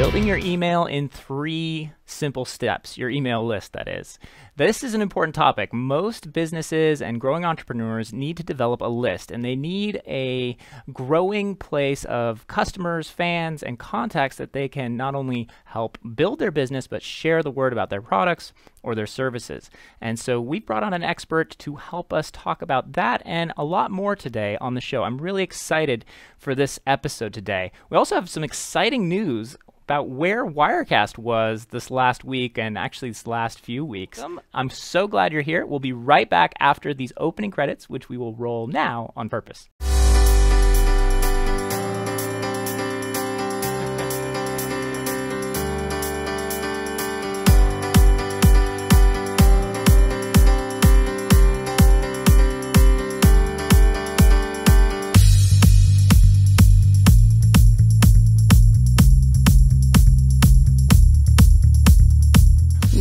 Building your email in 3 simple steps, your email list, that is. This is an important topic. Most businesses and growing entrepreneurs need to develop a list, and they need a growing place of customers, fans, and contacts that they can not only help build their business, but share the word about their products or their services. And so we brought on an expert to help us talk about that and a lot more today on the show. I'm really excited for this episode today. We also have some exciting news about where Wirecast was this last week and actually this last few weeks. I'm so glad you're here. We'll be right back after these opening credits, which we will roll now on purpose.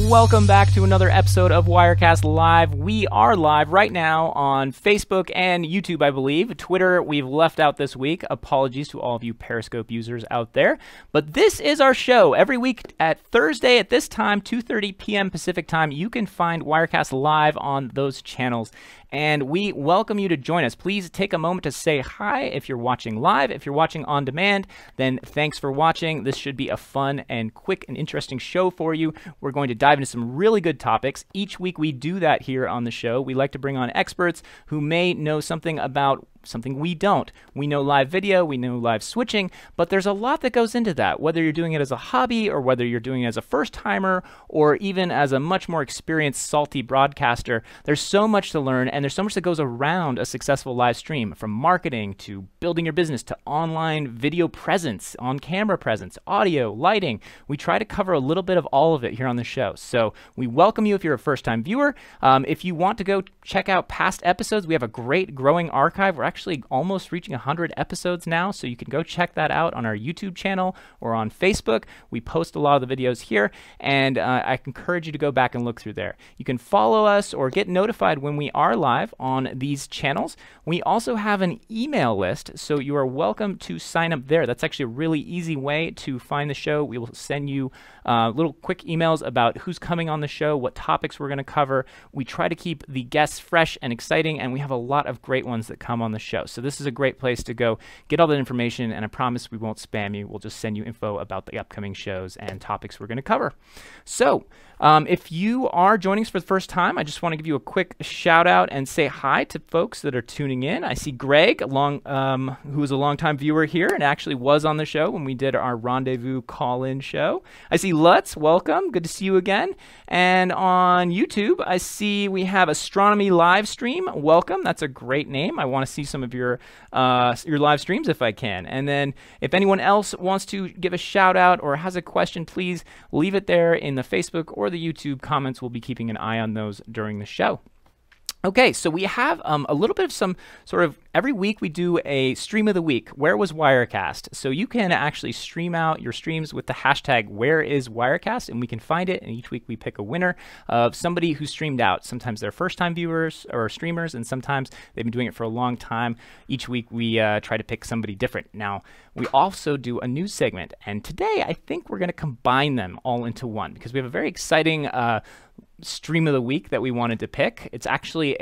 Welcome back to another episode of Wirecast Live. We are live right now on Facebook and YouTube, I believe. Twitter, we've left out this week. Apologies to all of you Periscope users out there. But this is our show. Every week at Thursday at this time, 2:30 p.m. Pacific time, you can find Wirecast Live on those channels. And we welcome you to join us. Please take a moment to say hi if you're watching live. If you're watching on demand, then thanks for watching. This should be a fun and quick and interesting show for you. We're going to dive into some really good topics. Each week we do that here on the show. We like to bring on experts who may know something about something we don't. We know live video, we know live switching, but there's a lot that goes into that, whether you're doing it as a hobby or whether you're doing it as a first-timer or even as a much more experienced, salty broadcaster. There's so much to learn, and there's so much that goes around a successful live stream, from marketing to building your business to online video presence, on-camera presence, audio, lighting. We try to cover a little bit of all of it here on the show. So we welcome you if you're a first-time viewer. If you want to go check out past episodes, we have a great growing archive. We're actually almost reaching 100 episodes now, so you can go check that out on our YouTube channel or on Facebook. We post a lot of the videos here, and I encourage you to go back and look through there. You can follow us or get notified when we are live on these channels. We also have an email list, so you are welcome to sign up there. That's actually a really easy way to find the show. We will send you little quick emails about who's coming on the show, what topics we're going to cover. We try to keep the guests fresh and exciting, and we have a lot of great ones that come on the show. So this is a great place to go get all that information, and I promise we won't spam you. We'll just send you info about the upcoming shows and topics we're going to cover. So if you are joining us for the first time, I just want to give you a quick shout out and say hi to folks that are tuning in. I see Greg, who is a longtime viewer here and actually was on the show when we did our rendezvous call-in show. I see Lutz, welcome. Good to see you again. And on YouTube, I see we have Astronomy Live Stream. Welcome. That's a great name. I want to see some of your live streams if I can. And then if anyone else wants to give a shout out or has a question, please leave it there in the Facebook or the YouTube comments. We'll be keeping an eye on those during the show. Okay, so we have a little bit of some sort of, every week we do a stream of the week. Where was Wirecast? So you can actually stream out your streams with the hashtag where is Wirecast, and we can find it, and each week we pick a winner of somebody who streamed out. Sometimes they're first-time viewers or streamers, and sometimes they've been doing it for a long time. Each week we try to pick somebody different. Now, we also do a news segment, and today I think we're going to combine them all into one because we have a very exciting stream of the week that we wanted to pick. It's actually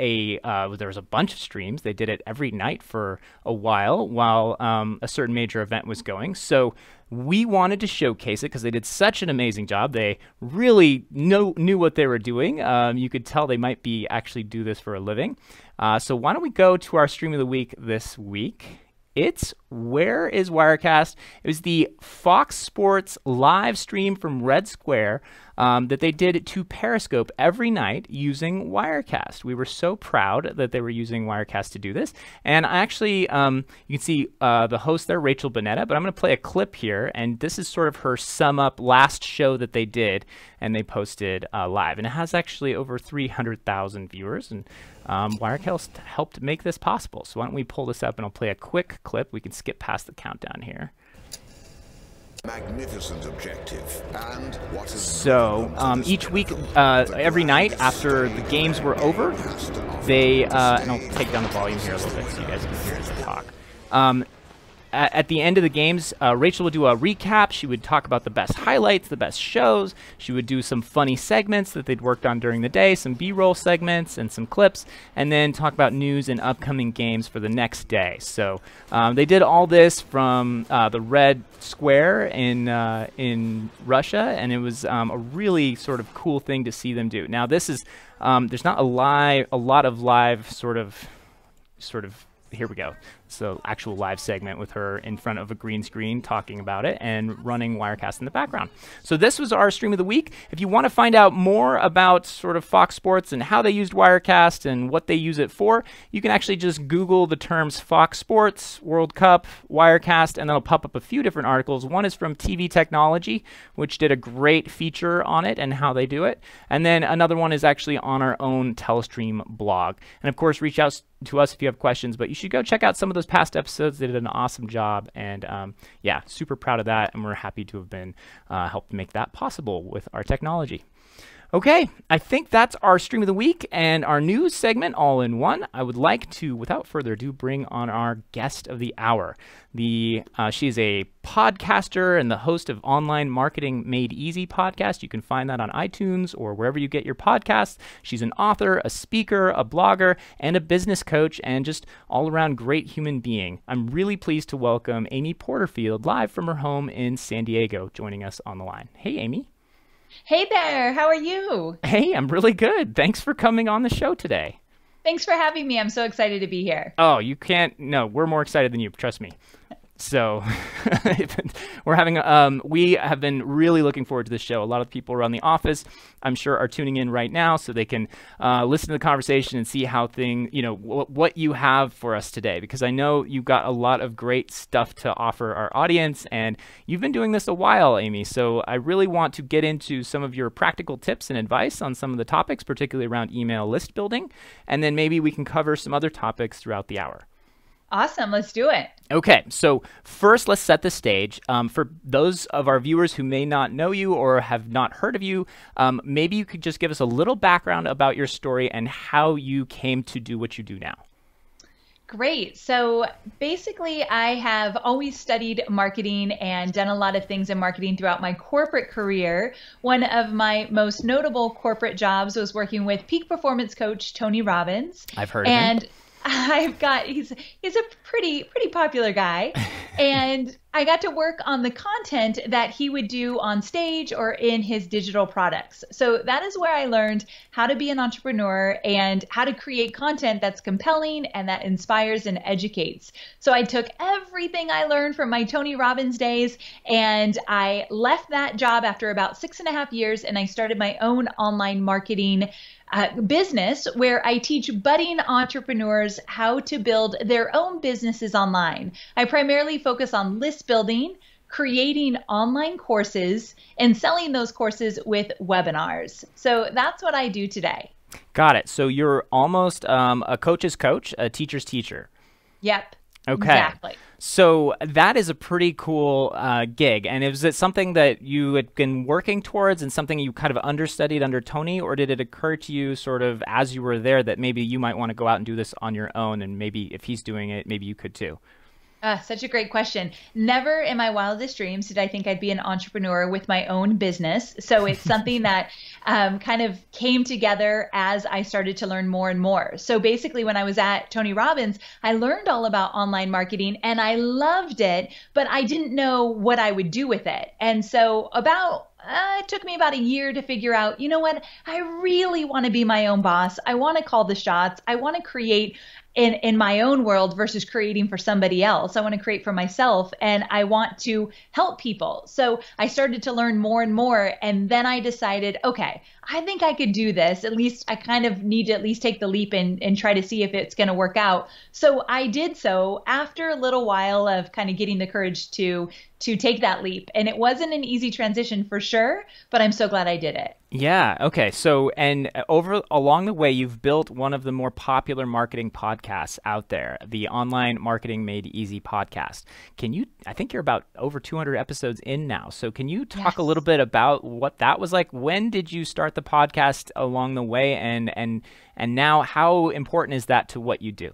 there was a bunch of streams. They did it every night for a while a certain major event was going. So we wanted to showcase it because they did such an amazing job. They really knew what they were doing. You could tell they might be actually do this for a living. So why don't we go to our stream of the week this week? It's Where is Wirecast? It was the Fox Sports live stream from Red Square that they did to Periscope every night using Wirecast. We were so proud that they were using Wirecast to do this. And I actually, you can see the host there, Rachel Bonetta, but I'm going to play a clip here. And this is sort of her sum up last show that they did and they posted live. And it has actually over 300,000 viewers. And Wirecast helped make this possible. So why don't we pull this up and I'll play a quick clip. We can skip past the countdown here. Magnificent objective. And what is so each week, every night after the games were over, they and I'll take down the volume here a little bit so you guys can hear as I talk. at the end of the games, Rachel would do a recap. She would talk about the best highlights, the best shows. She would do some funny segments that they'd worked on during the day, some B-roll segments and some clips, and then talk about news and upcoming games for the next day. So they did all this from the Red Square in Russia, and it was a really sort of cool thing to see them do. Now this is there's not a lot of live sort of here we go. So actual live segment with her in front of a green screen talking about it and running Wirecast in the background. So this was our stream of the week. If you want to find out more about sort of Fox Sports and how they used Wirecast and what they use it for, you can actually just Google the terms Fox Sports, World Cup, Wirecast, and that'll pop up a few different articles. One is from TV Technology, which did a great feature on it and how they do it. And then another one is actually on our own Telestream blog. And of course, reach out to us if you have questions, but you should go check out some of those past episodes. They did an awesome job, and yeah, super proud of that, and we're happy to have been helped make that possible with our technology. Okay, I think that's our stream of the week and our news segment all in one. I would like to, without further ado, bring on our guest of the hour. She's a podcaster and the host of Online Marketing Made Easy podcast. You can find that on iTunes or wherever you get your podcasts. She's an author, a speaker, a blogger, and a business coach, and just all-around great human being. I'm really pleased to welcome Amy Porterfield live from her home in San Diego, joining us on the line. Hey, Amy. Hey there, how are you? Hey, I'm really good. Thanks for coming on the show today. Thanks for having me. I'm so excited to be here. Oh, you can't. No, we're more excited than you. Trust me. So we have been really looking forward to this show. A lot of people around the office, I'm sure, are tuning in right now so they can listen to the conversation and see how what you have for us today, because I know you've got a lot of great stuff to offer our audience, and you've been doing this a while, Amy. So I really want to get into some of your practical tips and advice on some of the topics, particularly around email list building, and then maybe we can cover some other topics throughout the hour. Awesome. Let's do it. Okay, so first let's set the stage. For those of our viewers who may not know you or have not heard of you, maybe you could just give us a little background about your story and how you came to do what you do now. Great. So basically, I have always studied marketing and done a lot of things in marketing throughout my corporate career. One of my most notable corporate jobs was working with peak performance coach Tony Robbins. I've heard of him. He's a pretty popular guy, and I got to work on the content that he would do on stage or in his digital products. So that is where I learned how to be an entrepreneur and how to create content that's compelling and that inspires and educates. So I took everything I learned from my Tony Robbins days, and I left that job after about 6.5 years, and I started my own online marketing business where I teach budding entrepreneurs how to build their own businesses online. I primarily focus on list building, creating online courses, and selling those courses with webinars. So that's what I do today. Got it. So you're almost a coach's coach, a teacher's teacher. Yep. Okay. Exactly. So that is a pretty cool gig. And is it something that you had been working towards and something you kind of understudied under Tony, or did it occur to you sort of as you were there that maybe you might want to go out and do this on your own, and maybe if he's doing it, maybe you could too? Such a great question. Never in my wildest dreams did I think I'd be an entrepreneur with my own business. So it's something that kind of came together as I started to learn more and more. So basically, when I was at Tony Robbins, I learned all about online marketing and I loved it, but I didn't know what I would do with it. And so it took me about a year to figure out, you know what, I really want to be my own boss. I want to call the shots. I want to create in my own world versus creating for somebody else. I want to create for myself, and I want to help people. So I started to learn more and more, and then I decided, okay, I think I could do this. At least I kind of need to at least take the leap and try to see if it's going to work out. So I did so after a little while of kind of getting the courage to take that leap. And it wasn't an easy transition for sure, but I'm so glad I did it. Yeah. Okay. So, and along the way, you've built one of the more popular marketing podcasts out there, the Online Marketing Made Easy podcast. I think you're about over 200 episodes in now. So can you talk a little bit about what that was like? When did you start the podcast along the way? And now how important is that to what you do?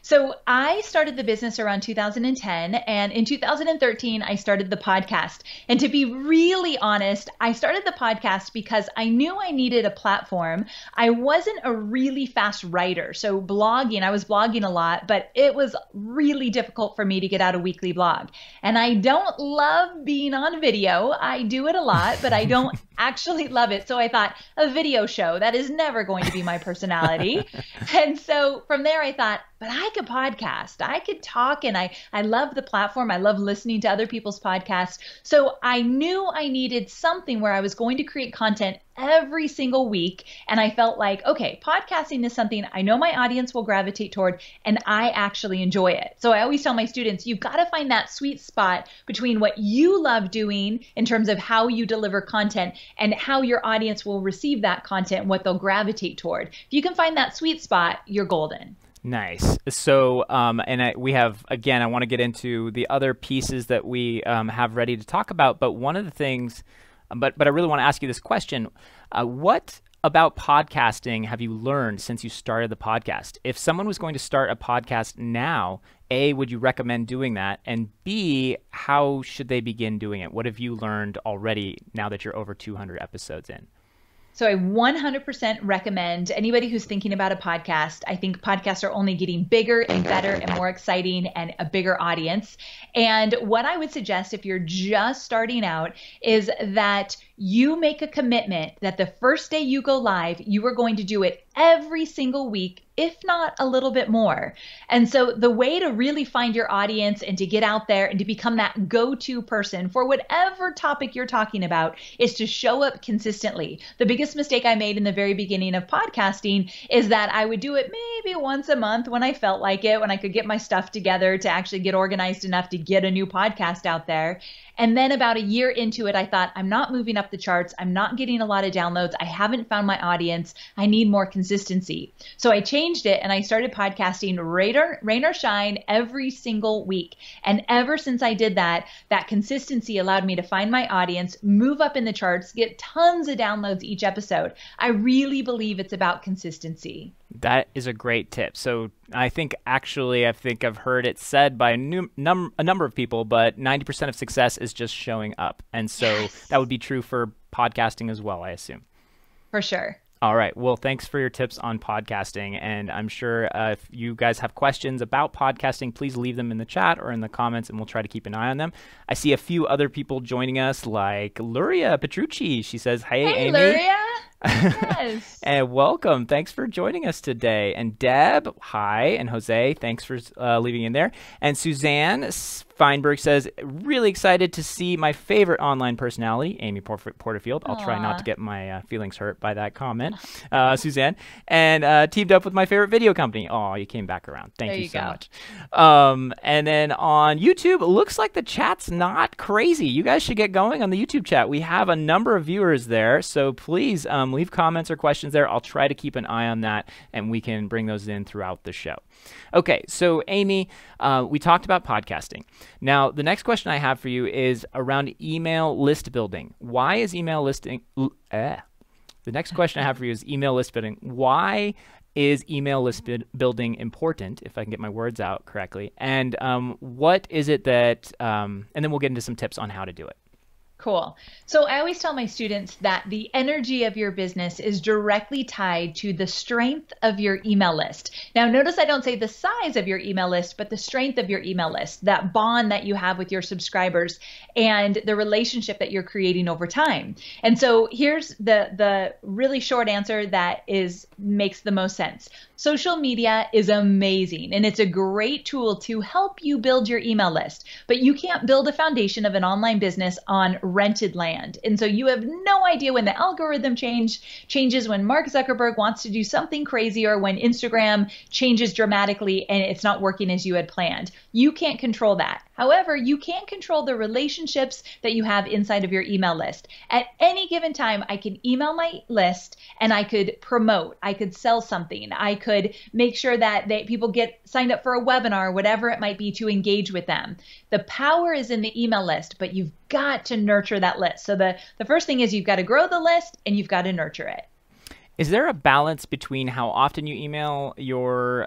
So I started the business around 2010, and in 2013, I started the podcast. And to be really honest, I started the podcast because I knew I needed a platform. I wasn't a really fast writer. So blogging, I was blogging a lot, but it was really difficult for me to get out a weekly blog. And I don't love being on video. I do it a lot, but I don't actually love it. So I thought, a video show, that is never going to be my personality. And so from there, I thought, but I could podcast. I could talk, and I love the platform. I love listening to other people's podcasts. So I knew I needed something where I was going to create content every single week. And I felt like, okay, podcasting is something I know my audience will gravitate toward, and I actually enjoy it. So I always tell my students, you've got to find that sweet spot between what you love doing in terms of how you deliver content and how your audience will receive that content, what they'll gravitate toward. If you can find that sweet spot, you're golden. Nice. So, we have, again, I want to get into the other pieces that we have ready to talk about. But one of the things, but I really want to ask you this question. What about podcasting have you learned since you started the podcast? If someone was going to start a podcast now, A, would you recommend doing that? And B, how should they begin doing it? What have you learned already now that you're over 200 episodes in? So I 100% recommend anybody who's thinking about a podcast. I think podcasts are only getting bigger and better and more exciting and a bigger audience. And what I would suggest if you're just starting out is that you make a commitment that the first day you go live, you are going to do it every single week, if not a little bit more. And so the way to really find your audience and to get out there and to become that go-to person for whatever topic you're talking about is to show up consistently. The biggest mistake I made in the very beginning of podcasting is that I would do it maybe once a month when I felt like it, when I could get my stuff together to actually get organized enough to get a new podcast out there. And then about a year into it, I thought, I'm not moving up the charts. I'm not getting a lot of downloads. I haven't found my audience. I need more consistency. So I changed it and I started podcasting rain or shine every single week. And ever since I did that, that consistency allowed me to find my audience, move up in the charts, get tons of downloads each episode. I really believe it's about consistency. That is a great tip. So I think I've heard it said by a number of people, but 90% of success is just showing up. And so That would be true for podcasting as well, I assume. For sure. All right. Well, thanks for your tips on podcasting. And I'm sure if you guys have questions about podcasting, please leave them in the chat or in the comments, and we'll try to keep an eye on them. I see a few other people joining us, like Luria Petrucci. She says, hey Amy. Luria. Yes. And welcome. Thanks for joining us today. And Deb, hi. And Jose, thanks for leaving in there. And Suzanne Feinberg says, really excited to see my favorite online personality, Amy Porterfield. I'll try not to get my feelings hurt by that comment, Suzanne. And teamed up with my favorite video company. Oh, you came back around. Thank you so much. And then on YouTube, it looks like the chat's not crazy. You guys should get going on the YouTube chat. We have a number of viewers there, so please leave comments or questions there. I'll try to keep an eye on that, and we can bring those in throughout the show. Okay, so Amy, we talked about podcasting. Now, the next question I have for you is around email list building. Why is email listing... The next question I have for you is email list building. Why is email list building important, if I can get my words out correctly? And what is it that... and then we'll get into some tips on how to do it. Cool. So I always tell my students that the energy of your business is directly tied to the strength of your email list. Now, notice I don't say the size of your email list, but the strength of your email list, that bond that you have with your subscribers and the relationship that you're creating over time. And so here's the really short answer that makes the most sense. Social media is amazing, and it's a great tool to help you build your email list, but you can't build a foundation of an online business on rented land. And so you have no idea when the algorithm changes, when Mark Zuckerberg wants to do something crazy, or when Instagram changes dramatically and it's not working as you had planned. You can't control that. However, you can control the relationships that you have inside of your email list. At any given time, I can email my list and I could promote, I could sell something, I could make sure that people get signed up for a webinar, whatever it might be, to engage with them. The power is in the email list, but you've got to nurture that list. So the first thing is you've got to grow the list and you've got to nurture it. Is there a balance between how often you email your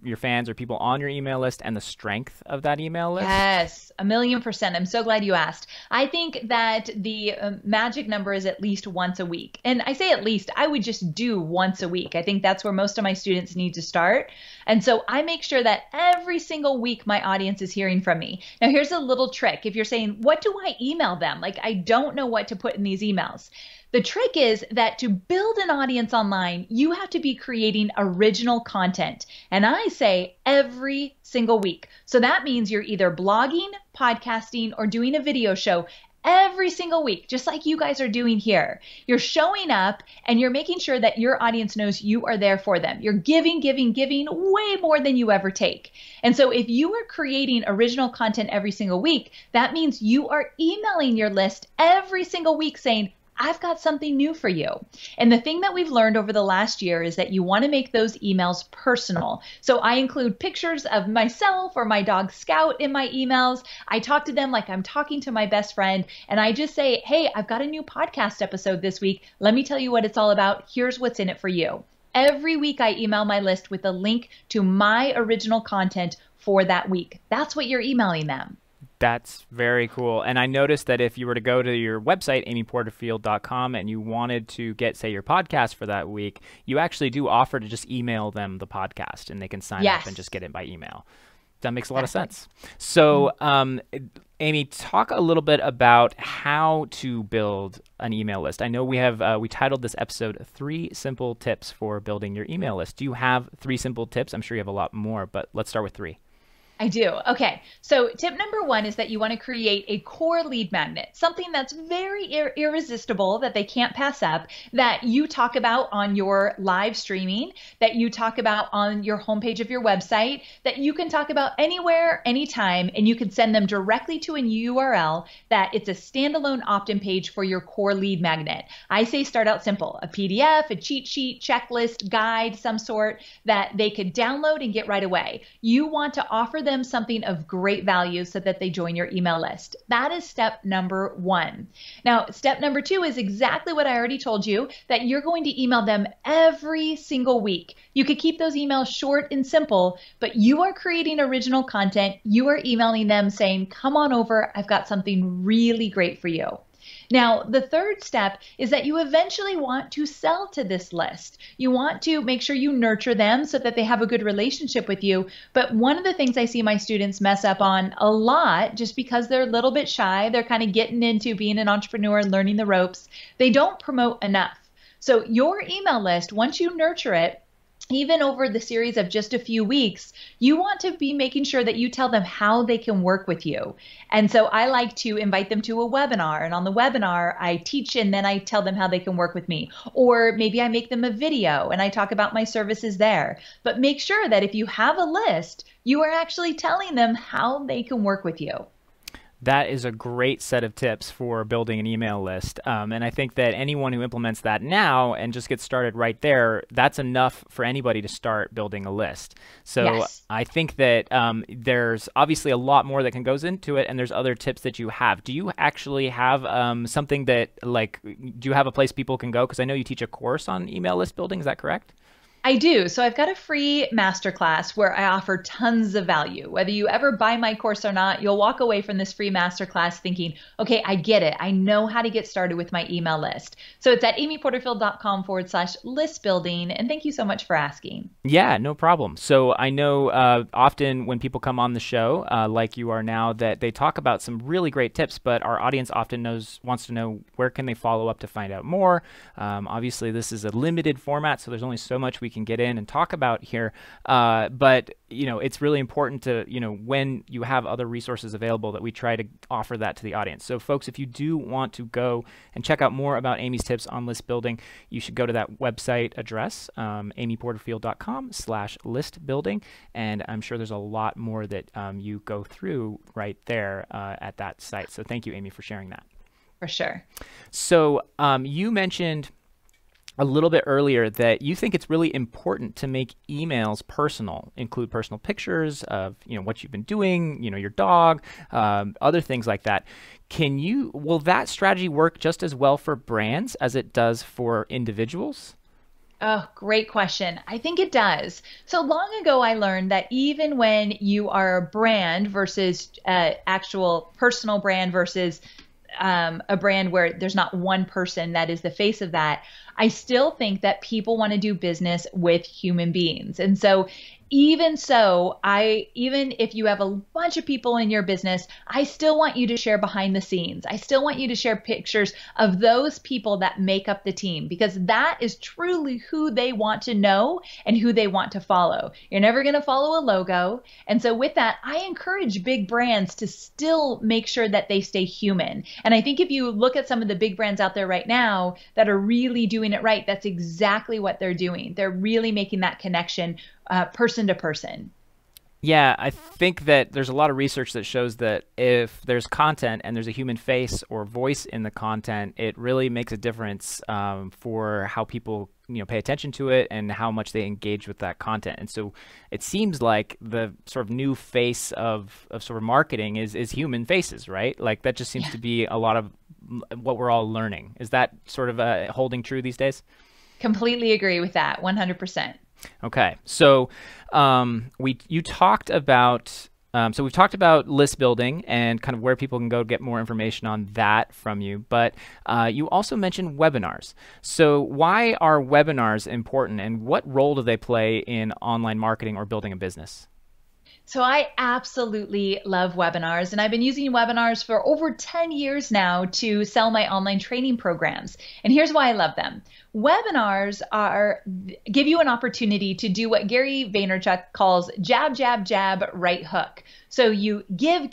your fans or people on your email list and the strength of that email list? Yes, 1,000,000%. I'm so glad you asked. I think that the magic number is at least once a week. And I say at least, I would just do once a week. I think that's where most of my students need to start. And so I make sure that every single week my audience is hearing from me. Now, here's a little trick. If you're saying, what do I email them? Like, I don't know what to put in these emails. The trick is that to build an audience online, you have to be creating original content. And I say every single week. So that means you're either blogging, podcasting, or doing a video show every single week, just like you guys are doing here. You're showing up and you're making sure that your audience knows you are there for them. You're giving way more than you ever take. And so if you are creating original content every single week, that means you are emailing your list every single week saying, I've got something new for you. And the thing that we've learned over the last year is that you want to make those emails personal. So I include pictures of myself or my dog Scout in my emails. I talk to them like I'm talking to my best friend. And I just say, hey, I've got a new podcast episode this week. Let me tell you what it's all about. Here's what's in it for you. Every week I email my list with a link to my original content for that week. That's what you're emailing them. That's very cool. And I noticed that if you were to go to your website, amyporterfield.com, and you wanted to get, say, your podcast for that week, you actually do offer to just email them the podcast and they can sign up and just get it by email. That makes a lot of sense. So, Amy, talk a little bit about how to build an email list. I know we titled this episode 3 Simple Tips for Building Your Email List. Do you have 3 simple tips? I'm sure you have a lot more, but let's start with 3. I do. Okay. So tip number 1 is that you want to create a core lead magnet, something that's very irresistible that they can't pass up, that you talk about on your live streaming, that you talk about on your homepage of your website, that you can talk about anywhere, anytime, and you can send them directly to a URL that it's a standalone opt-in page for your core lead magnet. I say start out simple, a PDF, a cheat sheet, checklist, guide, some sort that they could download and get right away. You want to offer them something of great value so that they join your email list. That is step number 1. Now, step number 2 is exactly what I already told you, that you're going to email them every single week. You could keep those emails short and simple, but you are creating original content. You are emailing them saying, come on over, I've got something really great for you. Now, the third step is that you eventually want to sell to this list. You want to make sure you nurture them so that they have a good relationship with you. But one of the things I see my students mess up on a lot, just because they're a little bit shy, they're kind of getting into being an entrepreneur and learning the ropes, they don't promote enough. So your email list, once you nurture it, even over the series of just a few weeks, you want to be making sure that you tell them how they can work with you. And so I like to invite them to a webinar, and on the webinar, I teach and then I tell them how they can work with me. Or maybe I make them a video and I talk about my services there. But make sure that if you have a list, you are actually telling them how they can work with you. That is a great set of tips for building an email list. And I think that anyone who implements that now and just gets started right there, that's enough for anybody to start building a list. So I think that there's obviously a lot more that can goes into it, and there's other tips that you have. Do you actually have something that, like, do you have a place people can go? Because I know you teach a course on email list building. Is that correct? I do. So I've got a free masterclass where I offer tons of value. Whether you ever buy my course or not, you'll walk away from this free masterclass thinking, okay, I get it. I know how to get started with my email list. So it's at amyporterfield.com/list building. And thank you so much for asking. Yeah, no problem. So I know often when people come on the show, like you are now, that they talk about some really great tips, but our audience often wants to know where can they follow up to find out more. Obviously, this is a limited format, so there's only so much we can get in and talk about here. But it's really important to, when you have other resources available, that we try to offer that to the audience. So folks, if you do want to go and check out more about Amy's tips on list building, you should go to that website address, amyporterfield.com/list building. And I'm sure there's a lot more that you go through right there at that site. So thank you, Amy, for sharing that. For sure. So you mentioned a little bit earlier that you think it's really important to make emails personal, include personal pictures of what you've been doing, your dog, other things like that. Will that strategy work just as well for brands as it does for individuals? Oh, great question. I think it does. So long ago, I learned that even when you are a brand versus actual personal brand versus a brand where there's not one person that is the face of that, I still think that people want to do business with human beings. And so even if you have a bunch of people in your business, I still want you to share behind the scenes. I still want you to share pictures of those people that make up the team, because that is truly who they want to know and who they want to follow. You're never going to follow a logo. And so with that, I encourage big brands to still make sure that they stay human. And I think if you look at some of the big brands out there right now that are really doing it right, that's exactly what they're doing. They're really making that connection person to person. Yeah, I think that there's a lot of research that shows that if there's content and there's a human face or voice in the content, it really makes a difference for how people pay attention to it and how much they engage with that content. And so it seems like the sort of new face of sort of marketing is human faces, right? Like that just seems to be a lot of what we're all learning. Is that sort of holding true these days? Completely agree with that, 100%. Okay, so you talked about so we've talked about list building and kind of where people can go to get more information on that from you, but you also mentioned webinars. So why are webinars important, and what role do they play in online marketing or building a business? So I absolutely love webinars, and I've been using webinars for over 10 years now to sell my online training programs. And here's why I love them. Webinars give you an opportunity to do what Gary Vaynerchuk calls jab, jab, jab, right hook. So you give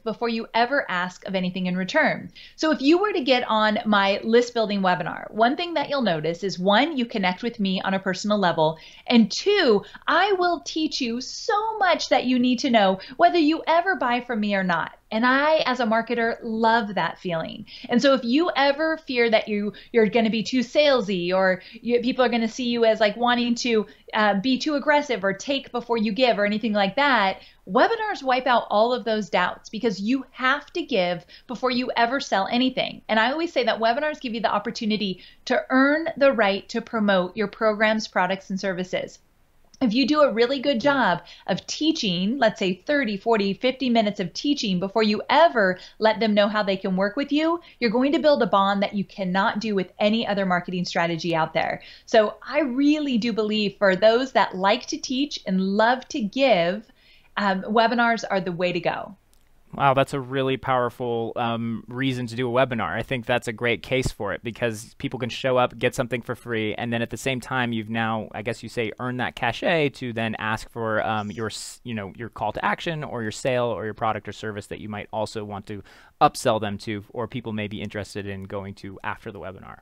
before you ever ask of anything in return. So if you were to get on my list building webinar, one thing that you'll notice is, one, you connect with me on a personal level, and two, I will teach you so much that you need to know whether you ever buy from me or not. And I, as a marketer, love that feeling. And so if you ever fear that you're going to be too salesy, or people are going to see you as like wanting to be too aggressive or take before you give or anything like that, webinars wipe out all of those doubts, because you have to give before you ever sell anything. And I always say that webinars give you the opportunity to earn the right to promote your programs, products, and services. If you do a really good job of teaching, let's say 30, 40, 50 minutes of teaching before you ever let them know how they can work with you, you're going to build a bond that you cannot do with any other marketing strategy out there. So I really do believe for those that like to teach and love to give, webinars are the way to go. Wow, that's a really powerful reason to do a webinar. I think that's a great case for it, because people can show up, get something for free, and then at the same time, you've now, I guess you say, earned that cachet to then ask for your call to action or your sale or your product or service that you might also want to upsell them to, or people may be interested in going to after the webinar.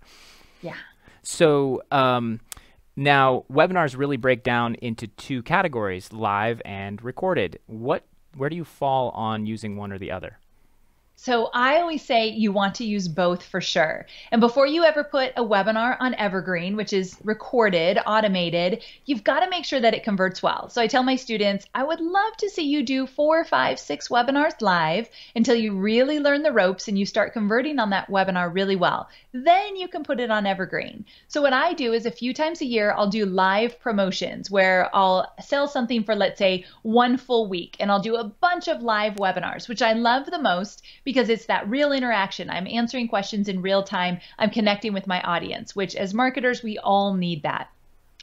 Yeah. So now webinars really break down into two categories: live and recorded. Where do you fall on using one or the other? So I always say you want to use both for sure. And before you ever put a webinar on Evergreen, which is recorded, automated, you've got to make sure that it converts well. So I tell my students, I would love to see you do 4, 5, 6 webinars live until you really learn the ropes and you start converting on that webinar really well. Then you can put it on Evergreen. So what I do is a few times a year, I'll do live promotions where I'll sell something for, let's say, 1 full week, and I'll do a bunch of live webinars, which I love the most, because it's that real interaction. I'm answering questions in real time. I'm connecting with my audience, which as marketers, we all need that.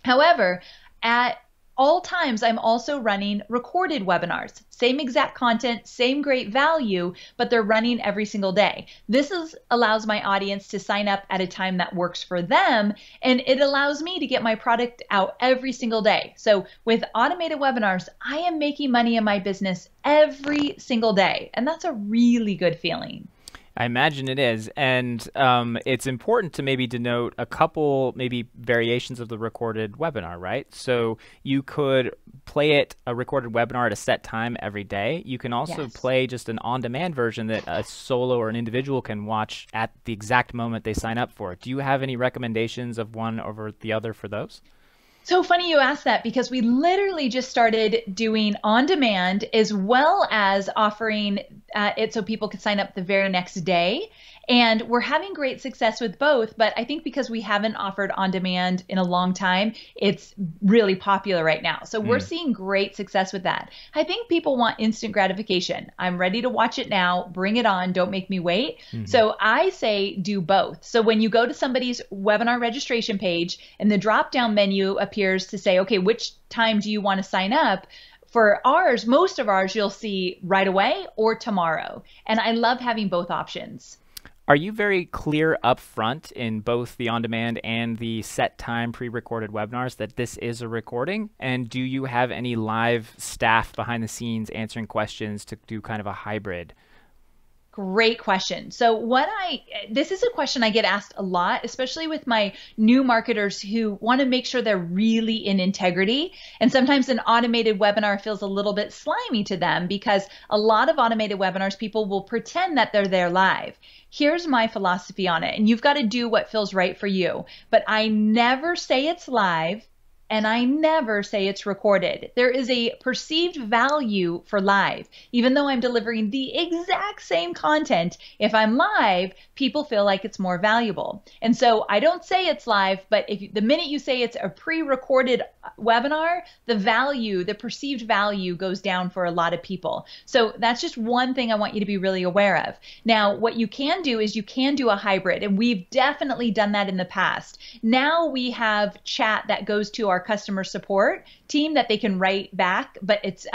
However, at all times, I'm also running recorded webinars. Same exact content, same great value, but they're running every single day. This allows my audience to sign up at a time that works for them, and it allows me to get my product out every single day. So with automated webinars, I am making money in my business every single day, and that's a really good feeling. I imagine it is, and it's important to maybe denote a couple maybe variations of the recorded webinar, right? So you could play a recorded webinar at a set time every day. You can also play just an on-demand version that a solo or an individual can watch at the exact moment they sign up for it. Do you have any recommendations of one over the other for those? So funny you asked that because we literally just started doing on demand as well as offering it so people could sign up the very next day. And we're having great success with both. But I think because we haven't offered on demand in a long time, it's really popular right now. So we're seeing great success with that. I think people want instant gratification. I'm ready to watch it now. Bring it on. Don't make me wait. So I say do both. So when you go to somebody's webinar registration page and the drop down menu appears to say, okay, which time do you want to sign up? For ours, most of ours, you'll see right away or tomorrow. And I love having both options. Are you very clear up front in both the on-demand and the set time pre-recorded webinars that this is a recording? And do you have any live staff behind the scenes answering questions to do kind of a hybrid? Great question. So this is a question I get asked a lot, especially with my new marketers who want to make sure they're really in integrity. And sometimes an automated webinar feels a little bit slimy to them because a lot of automated webinars, people will pretend that they're there live. Here's my philosophy on it. And you've got to do what feels right for you. But I never say it's live. And I never say it's recorded. There is a perceived value for live. Even though I'm delivering the exact same content, if I'm live, people feel like it's more valuable. And so I don't say it's live, but the minute you say it's a pre-recorded webinar, the perceived value goes down for a lot of people. So that's just one thing I want you to be really aware of. Now, what you can do is you can do a hybrid, and we've definitely done that in the past. Now we have chat that goes to our customer support team that they can write back, but it's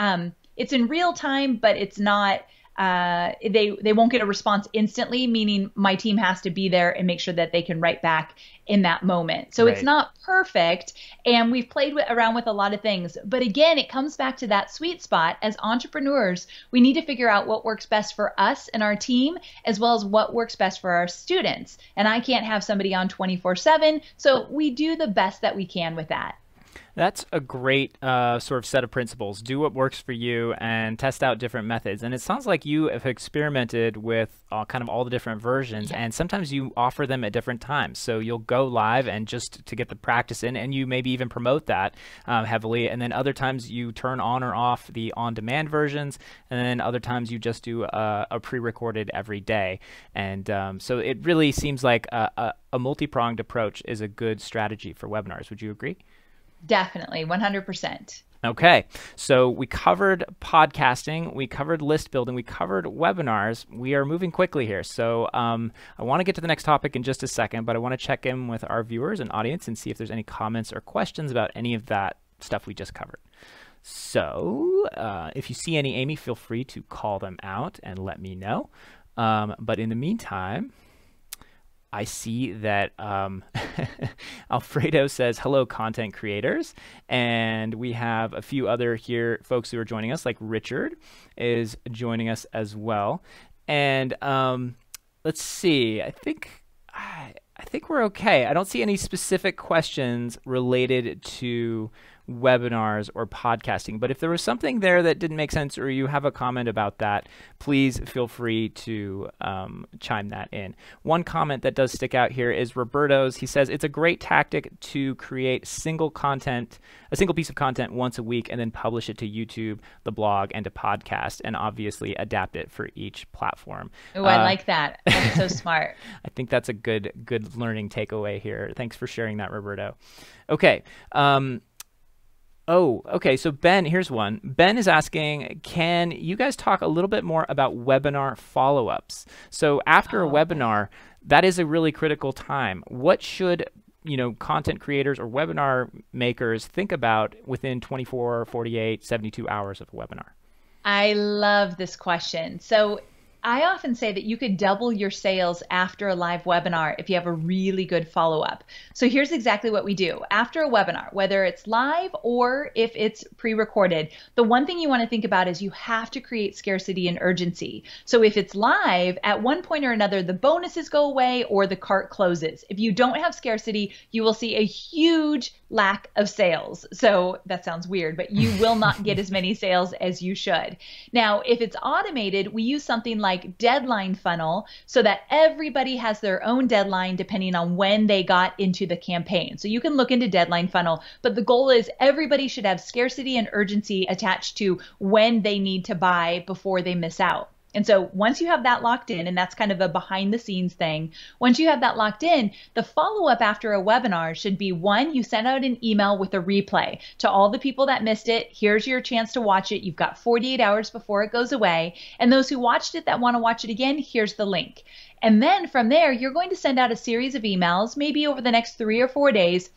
in real time, but it's not they won't get a response instantly, meaning my team has to be there and make sure that they can write back in that moment. So It's not perfect, and we've played around with a lot of things. But again, it comes back to that sweet spot. As entrepreneurs, we need to figure out what works best for us and our team, as well as what works best for our students. And I can't have somebody on 24/7, so we do the best that we can with that. That's a great sort of set of principles. Do what works for you and test out different methods. And it sounds like you have experimented with kind of all the different versions, and sometimes you offer them at different times. So you'll go live and just to get the practice in, and you maybe even promote that heavily. And then other times you turn on or off the on-demand versions, and then other times you just do a pre-recorded every day. And so it really seems like a multi-pronged approach is a good strategy for webinars. Would you agree? Definitely, 100%. Okay, so we covered podcasting, we covered list building, we covered webinars. We are moving quickly here, so I want to get to the next topic in just a second, but I want to check in with our viewers and audience and see if there's any comments or questions about any of that stuff we just covered. So if you see any, Amy, feel free to call them out and let me know. But in the meantime, I see that Alfredo says, hello, content creators. And we have a few other folks who are joining us, like Richard is joining us as well. And let's see, I think we're okay. I don't see any specific questions related to webinars or podcasting, but if there was something there that didn't make sense or you have a comment about that, please feel free to chime that in. One comment that does stick out here is Roberto's. He says it's a great tactic to create a single piece of content once a week and then publish it to YouTube, the blog, and a podcast, and obviously adapt it for each platform. Oh, I like that. That's so smart. I think that's a good learning takeaway here. Thanks for sharing that, Roberto. Okay. Okay. So Ben, here's one. Ben is asking, can you guys talk a little bit more about webinar follow-ups? So after a webinar, that is a really critical time. What should content creators or webinar makers think about within 24, 48, 72 hours of a webinar? I love this question. So I often say that you could double your sales after a live webinar if you have a really good follow-up. So here's exactly what we do. After a webinar, whether it's live or if it's pre-recorded, the one thing you want to think about is you have to create scarcity and urgency. So if it's live, at one point or another, the bonuses go away or the cart closes. If you don't have scarcity, you will see a huge lack of sales. So that sounds weird, but you will not get as many sales as you should. Now, if it's automated, we use something like like deadline funnel so that everybody has their own deadline depending on when they got into the campaign. So you can look into deadline funnel, but the goal is everybody should have scarcity and urgency attached to when they need to buy before they miss out. And so once you have that locked in, and that's kind of a behind the scenes thing, once you have that locked in, the follow-up after a webinar should be, one, you send out an email with a replay to all the people that missed it. Here's your chance to watch it. You've got 48 hours before it goes away. And those who watched it that want to watch it again, here's the link. And then from there, you're going to send out a series of emails, maybe over the next 3 or 4 days,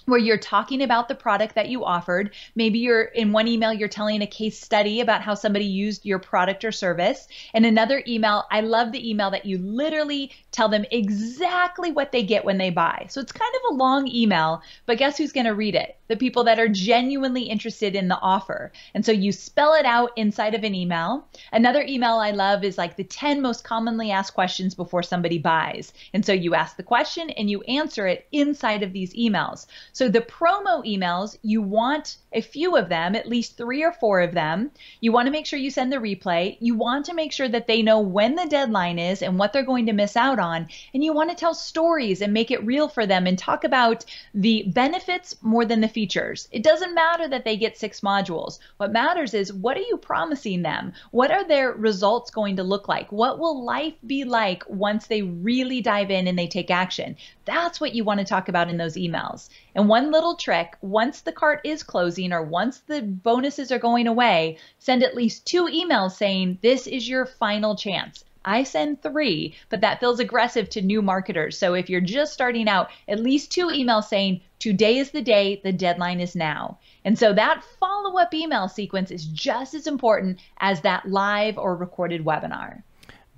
where you're talking about the product that you offered. Maybe you're in one email, you're telling a case study about how somebody used your product or service. And another email, I love the email that you literally tell them exactly what they get when they buy. So it's kind of a long email, but guess who's going to read it? The people that are genuinely interested in the offer. And so you spell it out inside of an email. Another email I love is like the 10 most commonly asked questions before somebody buys. And so you ask the question and you answer it inside of these emails. So the promo emails, you want a few of them, at least 3 or 4 of them. You want to make sure you send the replay. You want to make sure that they know when the deadline is and what they're going to miss out on. And you want to tell stories and make it real for them and talk about the benefits more than the features. It doesn't matter that they get 6 modules. What matters is, what are you promising them? What are their results going to look like? What will life be like once they really dive in and they take action? That's what you want to talk about in those emails. And one little trick, once the cart is closing or once the bonuses are going away, send at least 2 emails saying, this is your final chance. I send 3, but that feels aggressive to new marketers. So if you're just starting out, at least 2 emails saying, today is the day, the deadline is now. And so that follow-up email sequence is just as important as that live or recorded webinar.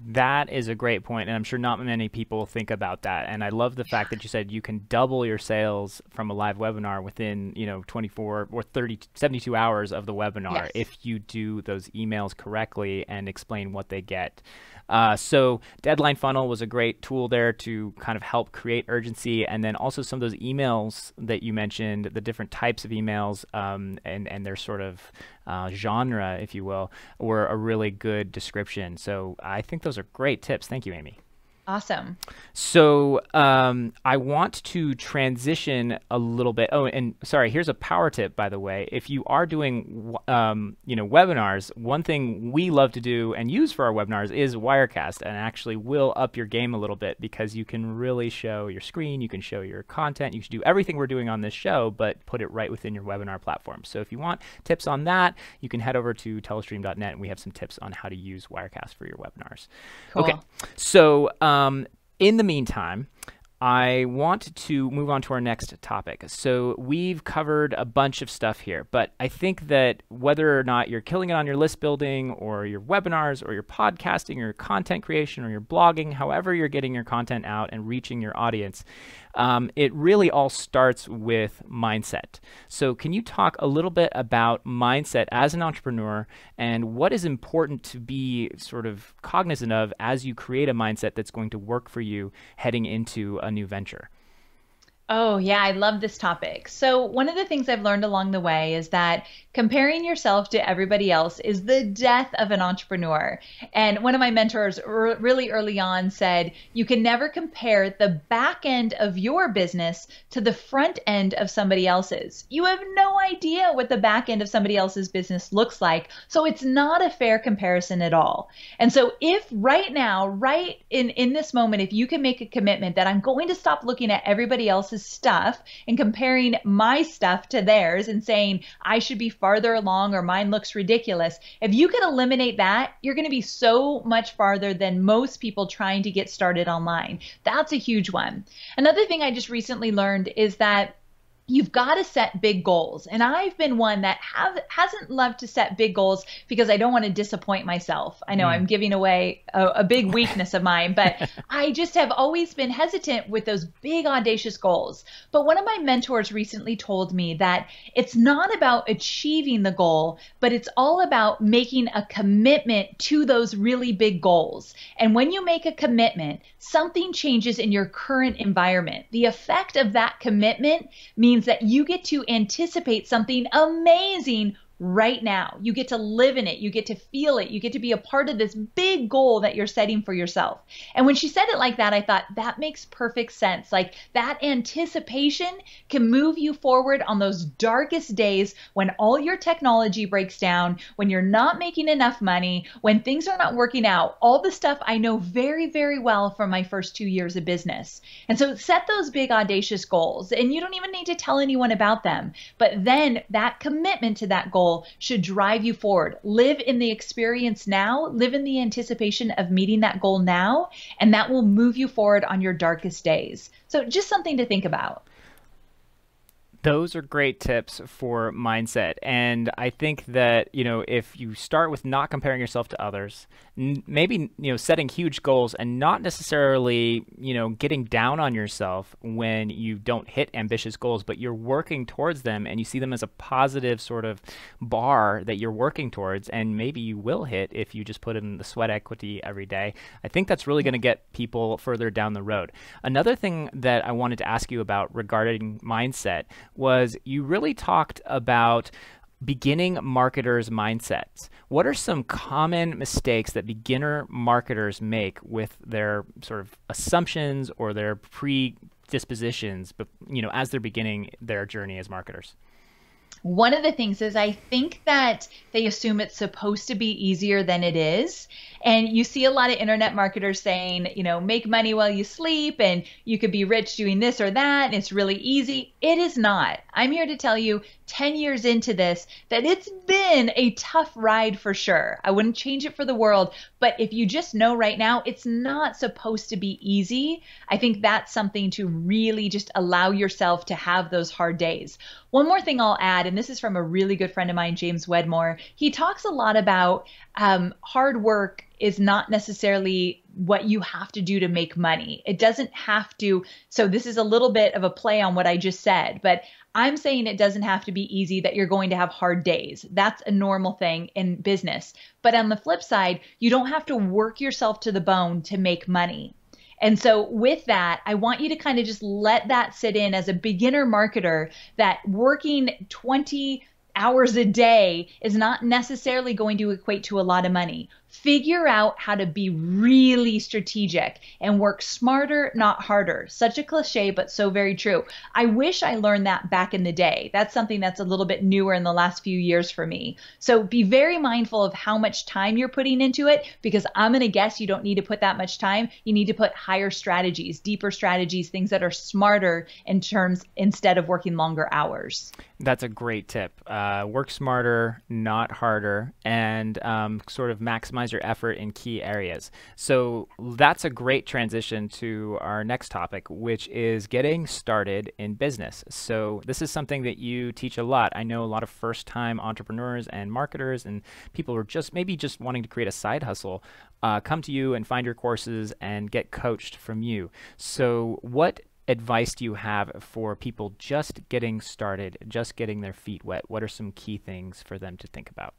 That is a great point, and I'm sure not many people think about that. And I love the fact that you said you can double your sales from a live webinar within, 24 or 30, 72 hours of the webinar. Yes. If you do those emails correctly and explain what they get. So Deadline Funnel was a great tool there to kind of help create urgency, and then also some of those emails that you mentioned, the different types of emails and their sort of genre, if you will, were a really good description. So I think those are great tips. Thank you, Amy. Awesome. So I want to transition a little bit. Oh, and sorry, here's a power tip, by the way. If you are doing webinars, one thing we love to do and use for our webinars is Wirecast, and actually will up your game a little bit because you can really show your screen, you can show your content, you can do everything we're doing on this show, but put it right within your webinar platform. So if you want tips on that, you can head over to telestream.net, and we have some tips on how to use Wirecast for your webinars. Cool. Okay, so in the meantime, I want to move on to our next topic. So we've covered a bunch of stuff here, but I think that whether or not you're killing it on your list building or your webinars or your podcasting or your content creation or your blogging, however you're getting your content out and reaching your audience, it really all starts with mindset. So can you talk a little bit about mindset as an entrepreneur and what is important to be sort of cognizant of as you create a mindset that's going to work for you heading into a new venture? Oh, yeah, I love this topic. So one of the things I've learned along the way is that comparing yourself to everybody else is the death of an entrepreneur. And one of my mentors really early on said, you can never compare the back end of your business to the front end of somebody else's. You have no idea what the back end of somebody else's business looks like. So it's not a fair comparison at all. And so if right now, right in this moment, if you can make a commitment that I'm going to stop looking at everybody else's stuff and comparing my stuff to theirs and saying I should be farther along or mine looks ridiculous. If you can eliminate that, you're going to be so much farther than most people trying to get started online. That's a huge one. Another thing I just recently learned is that you've got to set big goals. And I've been one that hasn't loved to set big goals because I don't want to disappoint myself. I know I'm giving away a big weakness of mine, but I just have always been hesitant with those big, audacious goals. But one of my mentors recently told me that it's not about achieving the goal, but it's all about making a commitment to those really big goals. And when you make a commitment, something changes in your current environment. The effect of that commitment means that you get to anticipate something amazing right now. You get to live in it. You get to feel it. You get to be a part of this big goal that you're setting for yourself. And when she said it like that, I thought that makes perfect sense. Like that anticipation can move you forward on those darkest days when all your technology breaks down, when you're not making enough money, when things are not working out, all the stuff I know very, very well from my first 2 years of business. And so set those big audacious goals, and you don't even need to tell anyone about them. But then that commitment to that goal should drive you forward. Live in the experience now, live in the anticipation of meeting that goal now, and that will move you forward on your darkest days. So just something to think about. Those are great tips for mindset. And I think that, if you start with not comparing yourself to others, maybe, setting huge goals and not necessarily, getting down on yourself when you don't hit ambitious goals, but you're working towards them and you see them as a positive sort of bar that you're working towards, and maybe you will hit if you just put in the sweat equity every day. I think that's really going to get people further down the road. Another thing that I wanted to ask you about regarding mindset was you really talked about beginning marketers' mindsets. What are some common mistakes that beginner marketers make with their sort of assumptions or their predispositions, as they're beginning their journey as marketers? One of the things is I think that they assume it's supposed to be easier than it is. And you see a lot of internet marketers saying, make money while you sleep and you could be rich doing this or that. And it's really easy. It is not. I'm here to tell you 10 years into this that it's been a tough ride for sure. I wouldn't change it for the world. But if you just know right now, it's not supposed to be easy. I think that's something to really just allow yourself to have those hard days. One more thing I'll add, and this is from a really good friend of mine, James Wedmore. He talks a lot about hard work is not necessarily what you have to do to make money. It doesn't have to. So this is a little bit of a play on what I just said, but I'm saying it doesn't have to be easy, that you're going to have hard days. That's a normal thing in business. But on the flip side, you don't have to work yourself to the bone to make money. And so with that, I want you to kind of just let that sit in as a beginner marketer, that working 20 hours a day is not necessarily going to equate to a lot of money. Figure out how to be really strategic and work smarter, not harder. Such a cliche, but so very true. I wish I learned that back in the day. That's something that's a little bit newer in the last few years for me. So be very mindful of how much time you're putting into it, because I'm going to guess you don't need to put that much time. You need to put higher strategies, deeper strategies, things that are smarter in terms, instead of working longer hours. That's a great tip. Work smarter, not harder, and sort of maximize your effort in key areas. So that's a great transition to our next topic, which is getting started in business. So this is something that you teach a lot. I know a lot of first-time entrepreneurs and marketers and people who are just wanting to create a side hustle come to you and find your courses and get coached from you. So what advice do you have for people just getting started, just getting their feet wet? What are some key things for them to think about?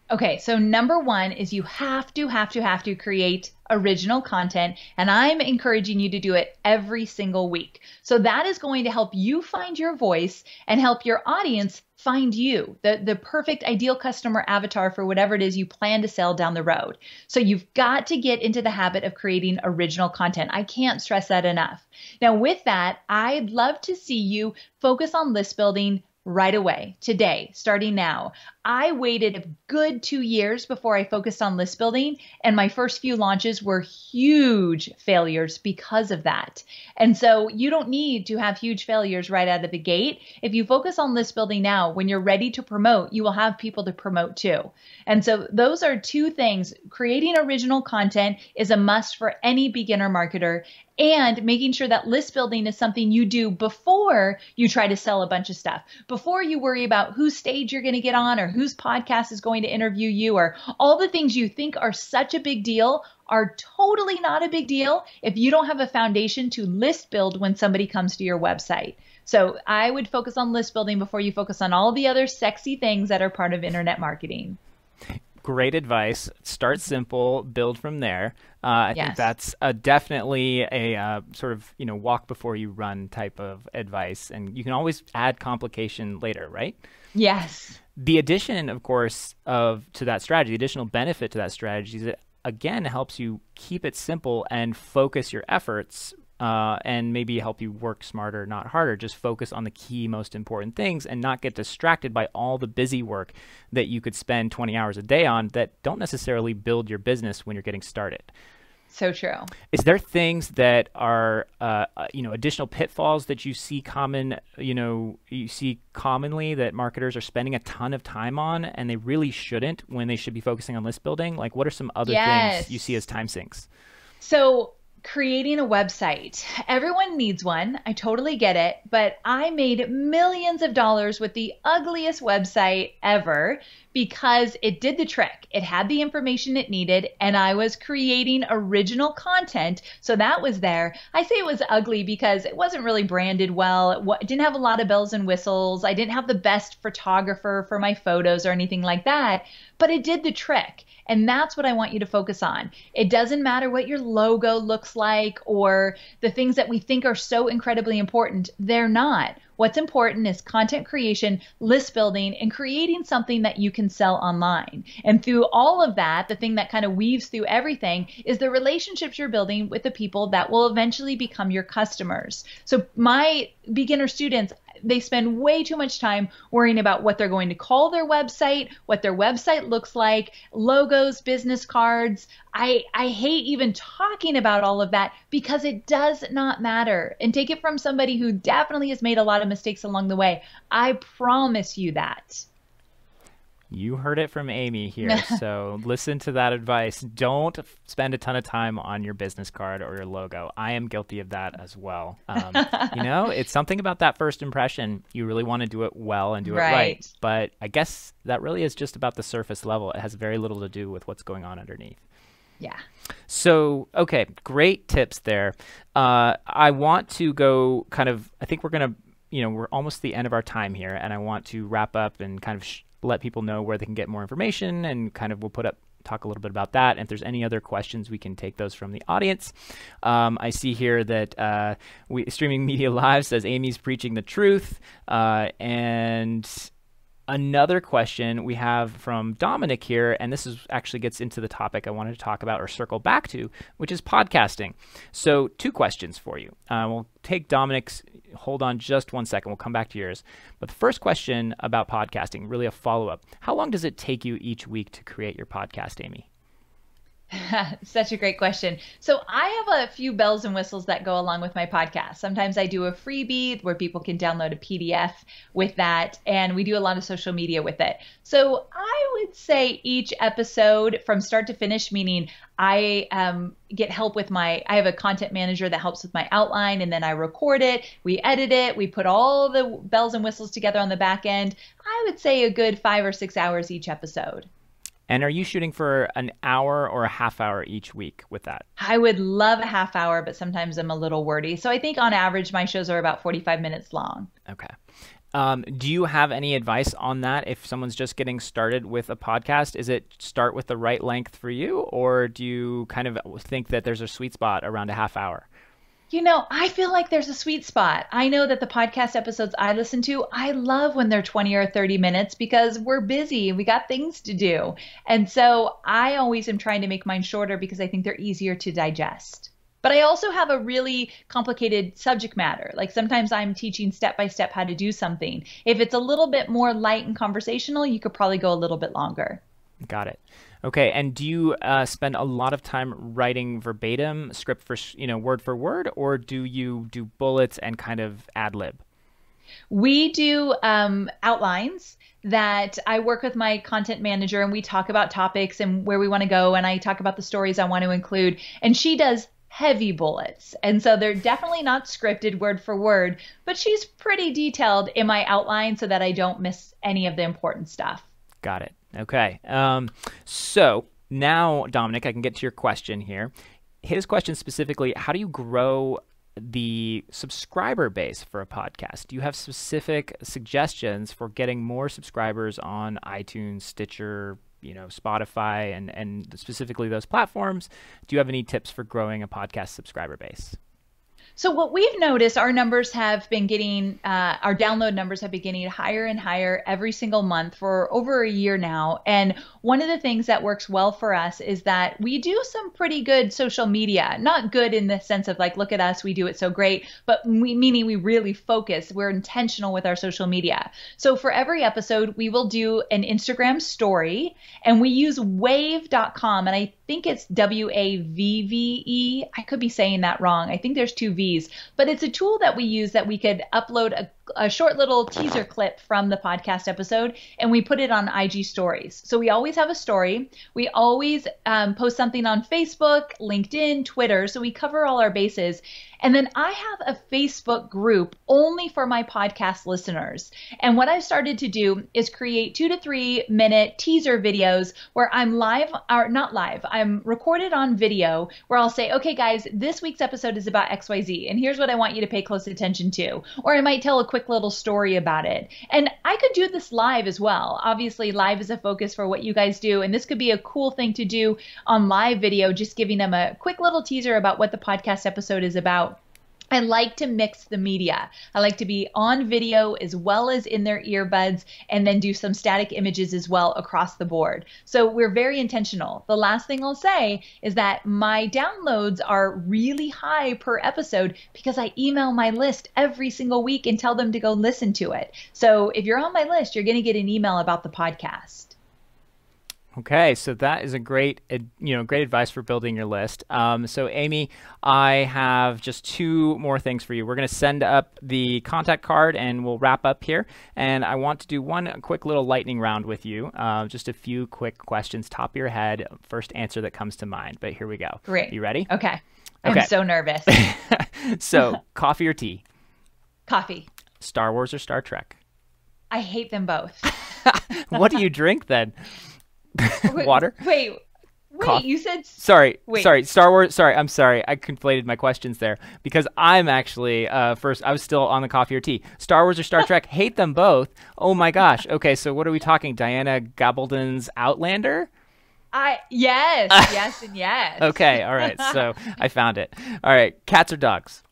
Okay, so number one is you have to create original content, and I'm encouraging you to do it every single week. So that is going to help you find your voice and help your audience find you, the perfect ideal customer avatar for whatever it is you plan to sell down the road. So you've got to get into the habit of creating original content. I can't stress that enough. Now with that, I'd love to see you focus on list building right away, today, starting now. I waited a good 2 years before I focused on list building, and my first few launches were huge failures because of that. And so you don't need to have huge failures right out of the gate. If you focus on list building now, when you're ready to promote, you will have people to promote too. And so those are two things. Creating original content is a must for any beginner marketer, and making sure that list building is something you do before you try to sell a bunch of stuff, before you worry about whose stage you're going to get on or whose podcast is going to interview you, or all the things you think are such a big deal are totally not a big deal if you don't have a foundation to list build when somebody comes to your website. So I would focus on list building before you focus on all the other sexy things that are part of internet marketing. great advice. Start simple, build from there. I think Yes. that's definitely a sort of, walk before you run type of advice. And you can always add complication later, right? Yes. The addition, of course, to that strategy, the additional benefit to that strategy is it, again, helps you keep it simple and focus your efforts and maybe help you work smarter, not harder. Just focus on the key, most important things and not get distracted by all the busy work that you could spend 20 hours a day on that don't necessarily build your business when you're getting started. So true. Is there things that are, additional pitfalls that you see commonly that marketers are spending a ton of time on and they really shouldn't when they should be focusing on list building? Like, what are some other things you see as time sinks? So creating a website. Everyone needs one. I totally get it. But I made millions of dollars with the ugliest website ever because it did the trick. It had the information it needed, and I was creating original content. So that was there. I say it was ugly because it wasn't really branded well. It didn't have a lot of bells and whistles. I didn't have the best photographer for my photos or anything like that, but it did the trick. And that's what I want you to focus on. It doesn't matter what your logo looks like or the things that we think are so incredibly important. They're not. What's important is content creation, list building, and creating something that you can sell online. And through all of that, the thing that kind of weaves through everything is the relationships you're building with the people that will eventually become your customers. So my beginner students, they spend way too much time worrying about what they're going to call their website, what their website looks like, logos, business cards. I hate even talking about all of that because it does not matter. And take it from somebody who definitely has made a lot of mistakes along the way. I promise you that. You heard it from Amy here, so listen to that advice. Don't spend a ton of time on your business card or your logo. I am guilty of that as well. It's something about that first impression. You really want to do it well and do it right. But I guess that really is just about the surface level. It has very little to do with what's going on underneath. Yeah. So, okay, great tips there. I want to go I think we're going to, we're almost the end of our time here, and I want to wrap up and kind of let people know where they can get more information, and kind of talk a little bit about that. And if there's any other questions, we can take those from the audience. I see here that Streaming Media Live says Amy's preaching the truth. And another question we have from Dominic here, and this actually gets into the topic I wanted to talk about or circle back to, which is podcasting. So 2 questions for you. We'll take Dominic's. Hold on just 1 second. We'll come back to yours. But the first question about podcasting, really a follow-up. How long does it take you each week to create your podcast, Amy? Such a great question. So I have a few bells and whistles that go along with my podcast. Sometimes I do a freebie where people can download a PDF with that, and we do a lot of social media with it. So I would say each episode from start to finish, meaning I get help with I have a content manager that helps with my outline, and then I record it, we edit it, we put all the bells and whistles together on the back end. I would say a good 5 or 6 hours each episode. And are you shooting for an hour or a half hour each week with that? I would love a half hour, but sometimes I'm a little wordy. So I think on average, my shows are about 45 minutes long. Okay. Do you have any advice on that? If someone's just getting started with a podcast, is it start with the right length for you? Or do you kind of think that there's a sweet spot around a half hour? I feel like there's a sweet spot. I know that the podcast episodes I listen to, I love when they're 20 or 30 minutes because we're busy and we got things to do. And so I always am trying to make mine shorter because I think they're easier to digest. But I also have a really complicated subject matter. Like sometimes I'm teaching step by step how to do something. If it's a little bit more light and conversational, you could probably go a little bit longer. Got it. Okay, and do you spend a lot of time writing verbatim, script for word for word, or do you do bullets and kind of ad lib? We do outlines that I work with my content manager, and we talk about topics and where we want to go, and I talk about the stories I want to include, and she does heavy bullets. And so they're definitely not scripted word for word, but she's pretty detailed in my outline so that I don't miss any of the important stuff. Got it. Okay. So now, Dominic, I can get to your question here. His question specifically, how do you grow the subscriber base for a podcast? Do you have specific suggestions for getting more subscribers on iTunes, Stitcher, Spotify and specifically those platforms, do you have any tips for growing a podcast subscriber base? So what we've noticed, our numbers have been getting, our download numbers have been getting higher and higher every single month for over a year now. And one of the things that works well for us is that we do some pretty good social media, not good in the sense of like, look at us, we do it so great, but meaning we really focus, we're intentional with our social media. So for every episode, we will do an Instagram story, and we use wave.com, and I think it's WAVVE. I could be saying that wrong. I think there's two V's, but it's a tool that we use that we could upload a short little teaser clip from the podcast episode, and we put it on IG stories. So we always have a story. We always post something on Facebook, LinkedIn, Twitter. So we cover all our bases. And then I have a Facebook group only for my podcast listeners. And what I've started to do is create 2 to 3 minute teaser videos where I'm live, or not live, I'm recorded on video, where I'll say, okay, guys, this week's episode is about XYZ, and here's what I want you to pay close attention to. Or I might tell a quick little story about it. And I could do this live as well. Obviously, live is a focus for what you guys do. And this could be a cool thing to do on live video, just giving them a quick little teaser about what the podcast episode is about. I like to mix the media. I like to be on video as well as in their earbuds, and then do some static images as well across the board. So we're very intentional. The last thing I'll say is that my downloads are really high per episode because I email my list every single week and tell them to go listen to it. So if you're on my list, you're going to get an email about the podcast. Okay, so that is a great advice for building your list. So Amy, I have just 2 more things for you. We're going to send up the contact card and we'll wrap up here. And I want to do one quick little lightning round with you. Just a few quick questions, top of your head, first answer that comes to mind. But here we go. Great. You ready? Okay. I'm so nervous. So, coffee or tea? Coffee. Star Wars or Star Trek? I hate them both. What do you drink then? Water? Wait, you said... Sorry, Star Wars. Sorry, I'm sorry. I conflated my questions there because I'm actually, first, I was still on the coffee or tea. Star Wars or Star Trek? Hate them both. Oh my gosh. Okay, so what are we talking? Diana Gabaldon's Outlander? Yes, and yes. Okay, all right. So I found it. All right, cats or dogs?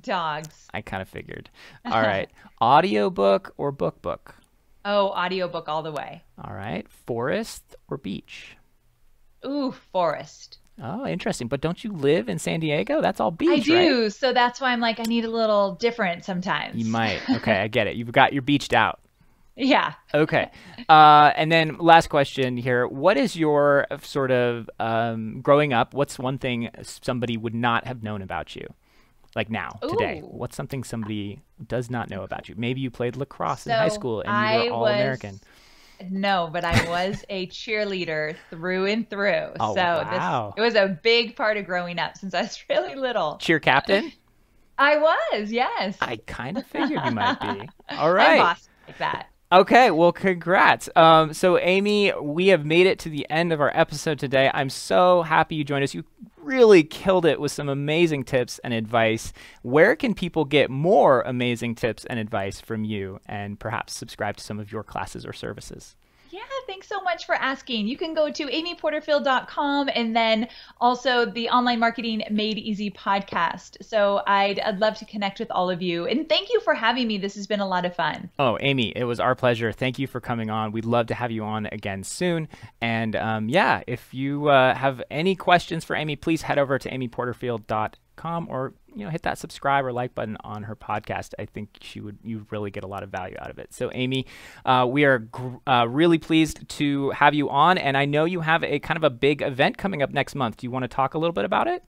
Dogs. I kind of figured. All right, audiobook or book? Oh, audiobook all the way. All right. Forest or beach? Ooh, forest. Oh, interesting. But don't you live in San Diego? That's all beach, I do. Right? So that's why I'm like, I need a little different sometimes. You might. Okay, I get it. You're beached out. Yeah. Okay. And then last question here. What is your sort of growing up, what's one thing somebody would not have known about you? Like now, today, what's something somebody does not know about you? Maybe you played lacrosse in high school and you were All-American. No, but I was a cheerleader through and through. Oh, so wow. It was a big part of growing up since I was really little. Cheer captain? I was, yes. I kind of figured you might be. All right. I'm boss like that. Okay, well, congrats. So, Amy, we have made it to the end of our episode today. I'm so happy you joined us. You really killed it with some amazing tips and advice. Where can people get more amazing tips and advice from you and perhaps subscribe to some of your classes or services? Yeah, thanks so much for asking. You can go to amyporterfield.com and then also the Online Marketing Made Easy podcast. So I'd love to connect with all of you. And thank you for having me. This has been a lot of fun. Oh, Amy, it was our pleasure. Thank you for coming on. We'd love to have you on again soon. And yeah, if you have any questions for Amy, please head over to amyporterfield.com or hit that subscribe or like button on her podcast. I think you really get a lot of value out of it. So Amy, we are really pleased to have you on, and I know you have a kind of a big event coming up next month. Do you want to talk a little bit about it?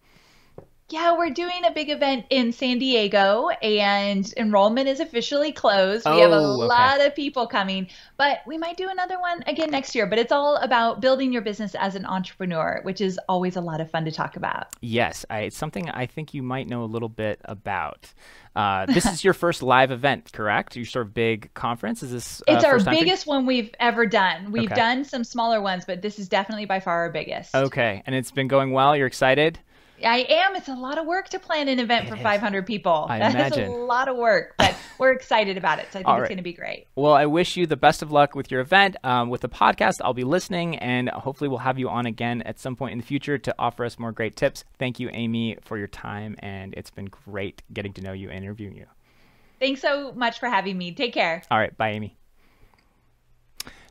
Yeah, we're doing a big event in San Diego, and enrollment is officially closed. We have a lot of people coming, but we might do another one again next year. But it's all about building your business as an entrepreneur, which is always a lot of fun to talk about. Yes, it's something I think you might know a little bit about. This is your first live event, correct? Your sort of big conference? Is this It's our biggest one we've ever done. We've done some smaller ones, but this is definitely by far our biggest. Okay, and it's been going well? You're excited? I am. It's a lot of work to plan an event for 500 people. I That is a imagine. lot of work, but we're excited about it. So I think All it's right. going to be great. Well, I wish you the best of luck with your event. With the podcast, I'll be listening, and hopefully we'll have you on again at some point in the future to offer us more great tips. Thank you, Amy, for your time, and it's been great getting to know you and interviewing you. Thanks so much for having me. Take care. All right. Bye, Amy.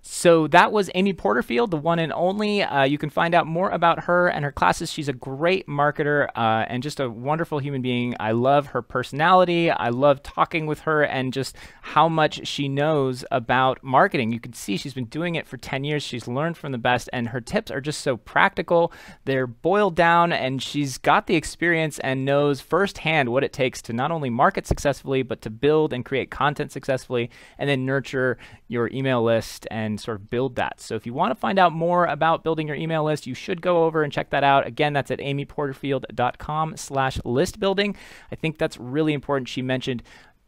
So that was Amy Porterfield, the one and only. You can find out more about her and her classes. She's a great marketer and just a wonderful human being. I love her personality. I love talking with her and just how much she knows about marketing. You can see she's been doing it for 10 years. She's learned from the best, and her tips are just so practical. They're boiled down, and she's got the experience and knows firsthand what it takes to not only market successfully, but to build and create content successfully, and then nurture your email list and sort of build that. So if you want to find out more about building your email list, you should go over and check that out. Again, that's at amyporterfield.com/list building. I think that's really important. She mentioned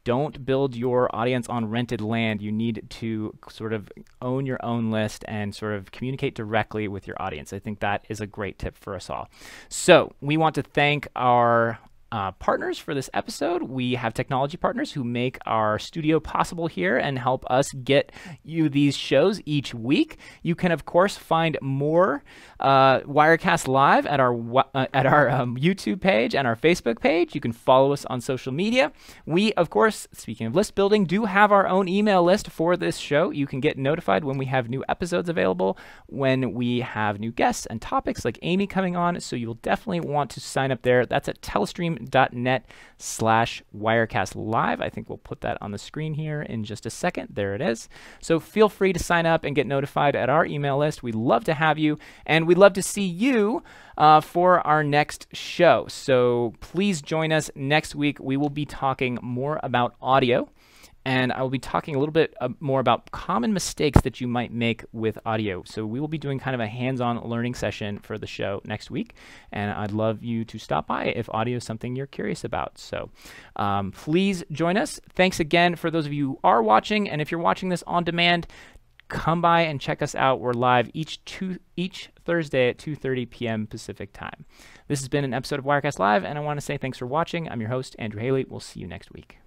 don't build your audience on rented land. You need to sort of own your own list and sort of communicate directly with your audience. I think that is a great tip for us all. So we want to thank our partners for this episode. We have technology partners who make our studio possible here and help us get you these shows each week. You can, of course, find more Wirecast Live at our YouTube page and our Facebook page. You can follow us on social media. We, of course, speaking of list building, do have our own email list for this show. You can get notified when we have new episodes available, when we have new guests and topics like Amy coming on. So you'll definitely want to sign up there. That's at telestream.net/Wirecast Live. I think we'll put that on the screen here in just a second. There it is. So feel free to sign up and get notified at our email list. We'd love to have you, and we'd love to see you for our next show. So please join us next week. We will be talking more about audio, and I will be talking a little bit more about common mistakes that you might make with audio. So we will be doing kind of a hands-on learning session for the show next week, and I'd love you to stop by if audio is something you're curious about. So please join us. Thanks again for those of you who are watching, and if you're watching this on demand, come by and check us out. We're live each Thursday at 2:30 p.m. Pacific time. This has been an episode of Wirecast Live, and I want to say thanks for watching. I'm your host, Andrew Haley. We'll see you next week.